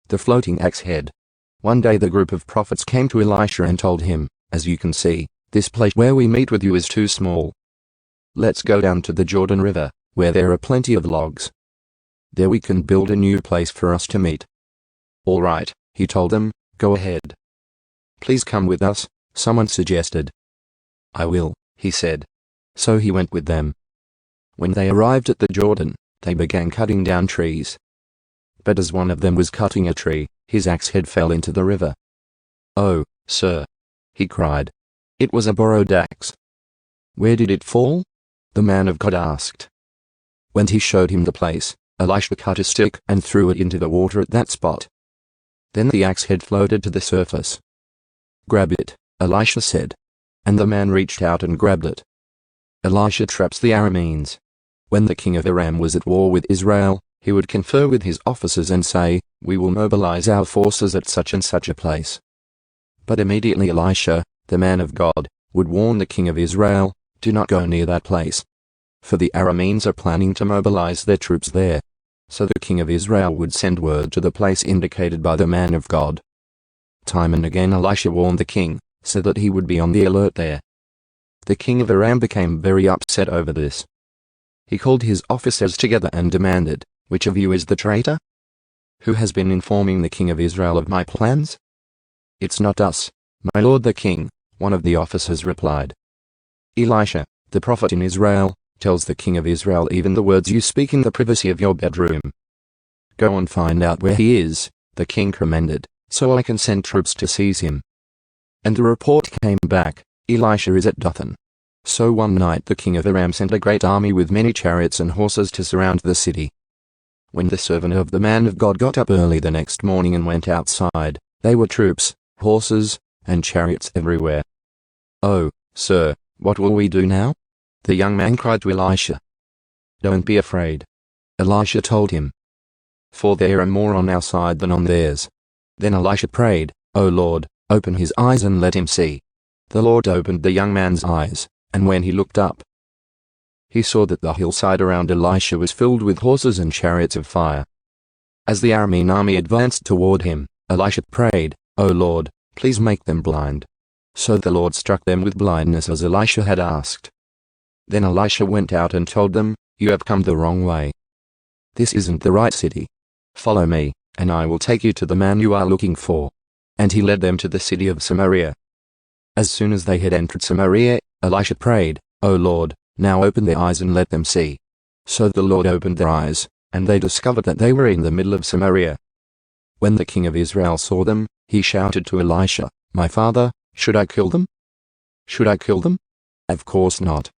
the floating axe head. One day the group of prophets came to Elisha and told him, "As you can see, this place where we meet with you is too small. Let's go down to the Jordan River, where there are plenty of logs. There we can build a new place for us to meet." "All right," he told them, "go ahead." "Please come with us," someone suggested. "I will," he said. So he went with them. When they arrived at the Jordan, they began cutting down trees. But as one of them was cutting a tree, his axe head fell into the river. "Oh, sir," he cried. "It was a borrowed axe." "Where did it fall?" the man of God asked. When he showed him the place, Elisha cut a stick and threw it into the water at that spot. Then the axe head floated to the surface. "Grab it," Elisha said. And the man reached out and grabbed it. Elisha traps the Arameans. When the king of Aram was at war with Israel, he would confer with his officers and say, "We will mobilize our forces at such and such a place." But immediately Elisha, the man of God, would warn the king of Israel, "Do not go near that place. For the Arameans are planning to mobilize their troops there." So the king of Israel would send word to the place indicated by the man of God. Time and again Elisha warned the king, so that he would be on the alert there. The king of Aram became very upset over this. He called his officers together and demanded, "Which of you is the traitor? Who has been informing the king of Israel of my plans?" "It's not us, my lord the king," one of the officers replied. "Elisha, the prophet in Israel, tells the king of Israel even the words you speak in the privacy of your bedroom. Go and find out where he is," the king commanded, "so I can send troops to seize him." And the report came back, "Elisha is at Dothan." So one night the king of Aram sent a great army with many chariots and horses to surround the city. When the servant of the man of God got up early the next morning and went outside, there were troops, horses, and chariots everywhere. "Oh, sir, what will we do now?" the young man cried to Elisha. "Don't be afraid," Elisha told him, "for there are more on our side than on theirs." Then Elisha prayed, "O Lord, open his eyes and let him see." The Lord opened the young man's eyes, and when he looked up, he saw that the hillside around Elisha was filled with horses and chariots of fire. As the Aramean army advanced toward him, Elisha prayed, "O Lord, please make them blind." So the Lord struck them with blindness as Elisha had asked. Then Elisha went out and told them, "You have come the wrong way. This isn't the right city. Follow me, and I will take you to the man you are looking for." And he led them to the city of Samaria. As soon as they had entered Samaria, Elisha prayed, "O Lord, now open their eyes and let them see." So the Lord opened their eyes, and they discovered that they were in the middle of Samaria. When the king of Israel saw them, he shouted to Elisha, "My father, should I kill them? Should I kill them?" "Of course not,"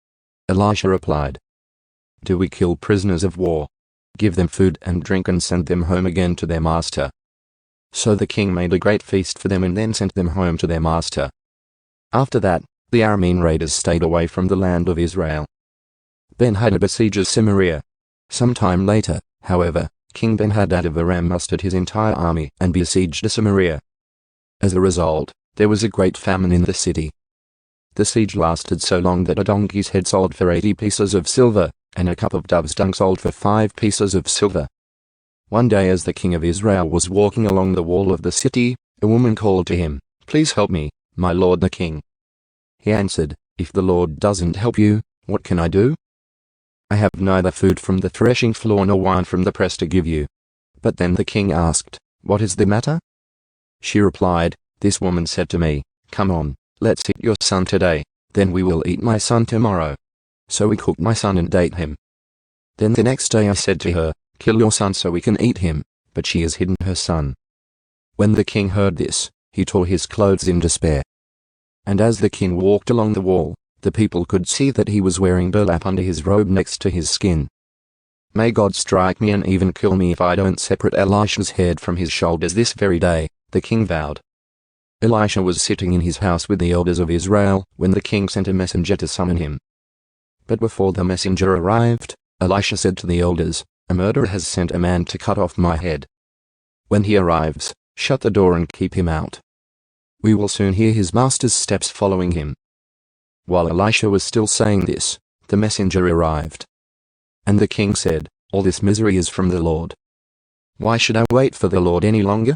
Elisha replied. "Do we kill prisoners of war? Give them food and drink and send them home again to their master." So the king made a great feast for them and then sent them home to their master. After that, the Aramean raiders stayed away from the land of Israel. Ben-Hadad besieges Samaria. Some time later, however, King Ben-Hadad of Aram mustered his entire army and besieged Samaria. As a result, there was a great famine in the city. The siege lasted so long that a donkey's head sold for 80 pieces of silver, and a cup of dove's dung sold for 5 pieces of silver. One day as the king of Israel was walking along the wall of the city, a woman called to him, "Please help me, my lord the king." He answered, "If the Lord doesn't help you, what can I do? I have neither food from the threshing floor nor wine from the press to give you." But then the king asked, "What is the matter?" She replied, "This woman said to me, 'Come on, let's eat your son today, then we will eat my son tomorrow.' So we cooked my son and ate him. Then the next day I said to her, 'Kill your son so we can eat him,' but she has hidden her son." When the king heard this, he tore his clothes in despair. And as the king walked along the wall, the people could see that he was wearing burlap under his robe next to his skin. "May God strike me and even kill me if I don't separate Elisha's head from his shoulders this very day," the king vowed. Elisha was sitting in his house with the elders of Israel when the king sent a messenger to summon him. But before the messenger arrived, Elisha said to the elders, "A murderer has sent a man to cut off my head. When he arrives, shut the door and keep him out. We will soon hear his master's steps following him." While Elisha was still saying this, the messenger arrived. And the king said, "All this misery is from the Lord." Why should I wait for the Lord any longer?